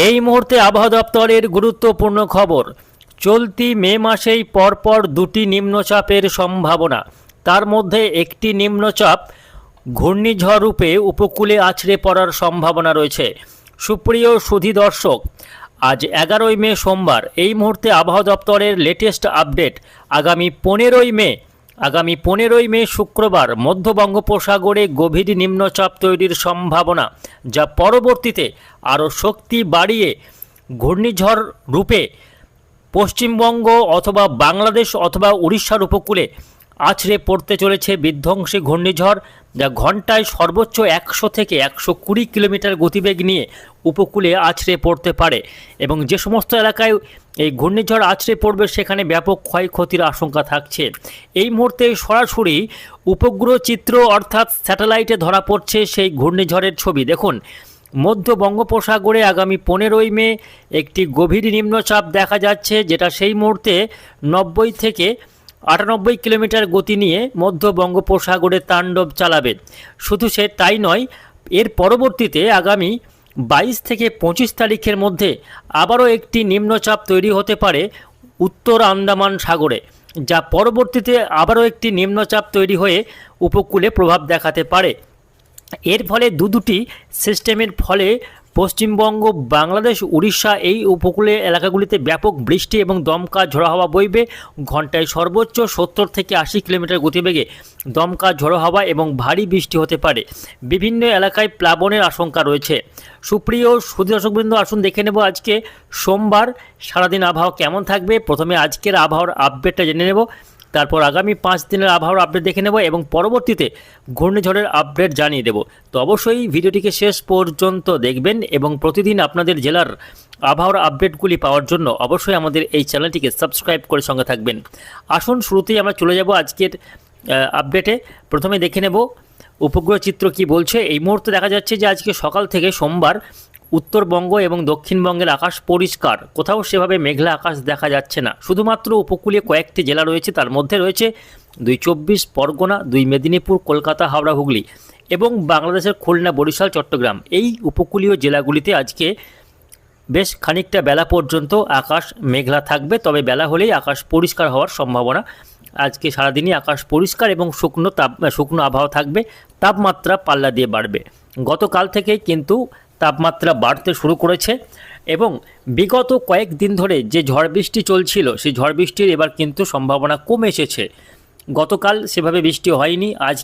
এই মুহূর্তে আবহাওয়া দপ্তরের গুরুত্বপূর্ণ খবর। চলতি মে মাসেই পরপর দুটি নিম্নচাপের সম্ভাবনা। তার মধ্যে একটি নিম্নচাপ ঘূর্ণিঝড় রূপে উপকূলে আছড়ে পড়ার সম্ভাবনা রয়েছে। সুপ্রিয় সুধী দর্শক, আজ 11ই মে সোমবার। এই মুহূর্তে আবহাওয়া দপ্তরের লেটেস্ট আপডেট। আগামী 15ই মে শুক্রবার মধ্য বঙ্গোপসাগরে গভীর নিম্নচাপ তৈরির সম্ভাবনা, যা পরবর্তীতে আরও শক্তি বাড়িয়ে ঘূর্ণিঝড় রূপে পশ্চিমবঙ্গ অথবা বাংলাদেশ অথবা উড়িষ্যার উপকূলে আছড়ে পড়তে চলেছে বিধ্বংসী ঘূর্ণিঝড়, যা ঘন্টায় সর্বোচ্চ 100 থেকে 120 কিলোমিটার গতিবেগ নিয়ে উপকূলে আছড়ে পড়তে পারে। এবং যে সমস্ত এলাকায় এই ঘূর্ণিঝড় আছড়ে পড়বে সেখানে ব্যাপক ক্ষয়ক্ষতির আশঙ্কা থাকছে। এই মুহূর্তে সরাসরি উপগ্রহ চিত্র অর্থাৎ স্যাটেলাইটে ধরা পড়ছে সেই ঘূর্ণিঝড়ের ছবি। দেখুন, মধ্য বঙ্গোপসাগরে আগামী 15ই মে একটি গভীর নিম্নচাপ দেখা যাচ্ছে, যেটা সেই মুহূর্তে 90 থেকে 98 কিলোমিটার গতি নিয়ে মধ্য বঙ্গোপসাগরে তাণ্ডব চালাবে। শুধু তাই নয়, এর পরবর্তীতে আগামী 22 থেকে 25 তারিখের মধ্যে আবারও একটি নিম্নচাপ তৈরি হতে পারে উত্তর আন্দামান সাগরে, যা পরবর্তীতে আবারও একটি নিম্নচাপ তৈরি হয়ে উপকূলে প্রভাব দেখাতে পারে। এর ফলে দুটি সিস্টেমের ফলে পশ্চিমবঙ্গ, বাংলাদেশ, উড়িষ্যা এই উপকূলীয় এলাকাগুলিতে ব্যাপক বৃষ্টি এবং দমকা ঝোড়ো হাওয়া বইবে। ঘন্টায় সর্বোচ্চ 70 থেকে 80 কিলোমিটার গতিবেগে দমকা ঝোড়ো হাওয়া এবং ভারী বৃষ্টি হতে পারে। বিভিন্ন এলাকায় প্লাবনের আশঙ্কা রয়েছে। সুপ্রিয় সুধী দর্শকবৃন্দ, আসুন দেখে নেব আজকে সোমবার সারাদিন আবহাওয়া কেমন থাকবে। প্রথমে আজকের আবহাওয়ার আপডেটটা জেনে নেব, তারপর আগামী 5 দিনের আবহাওয়ার আপডেট দেখে নেব এবং পরবর্তীতে ঘূর্ণিঝড়ের আপডেট জানিয়ে দেব। তো অবশ্যই ভিডিওটিকে শেষ পর্যন্ত দেখবেন এবং প্রতিদিন আপনাদের জেলার আবহাওয়ার আপডেটগুলি পাওয়ার জন্য অবশ্যই আমাদের এই চ্যানেলটিকে সাবস্ক্রাইব করে সঙ্গে থাকবেন। আসুন শুরুতেই আমরা চলে যাব আজকের আপডেটে। প্রথমে দেখে নেব উপগ্রহ চিত্র কি বলছে। এই মুহূর্তে দেখা যাচ্ছে যে আজকে সকাল থেকে সোমবার উত্তরবঙ্গ এবং দক্ষিণবঙ্গের আকাশ পরিষ্কার, কোথাও সেভাবে মেঘলা আকাশ দেখা যাচ্ছে না। শুধুমাত্র উপকূলীয় কয়েকটি জেলা রয়েছে, তার মধ্যে রয়েছে 2 24 পরগনা, 2 মেদিনীপুর, কলকাতা, হাওড়া, হুগলি এবং বাংলাদেশের খুলনা, বরিশাল, চট্টগ্রাম। এই উপকূলীয় জেলাগুলিতে আজকে বেশ খানিকটা বেলা পর্যন্ত আকাশ মেঘলা থাকবে, তবে বেলা হলেই আকাশ পরিষ্কার হওয়ার সম্ভাবনা। আজকে সারাদিনই আকাশ পরিষ্কার এবং শুকনো আবহাওয়া থাকবে। তাপমাত্রা পাল্লা দিয়ে বাড়বে। গতকাল থেকেই কিন্তু তাপমাত্রা বাড়তে শুরু করেছে এবং বিগত কয়েকদিন ধরে যে ঝড় বৃষ্টি চলছিল সেই ঝড় বৃষ্টির এবার কিন্তু সম্ভাবনা কমে এসেছে। গতকাল সেভাবে বৃষ্টি হয়নি, আজ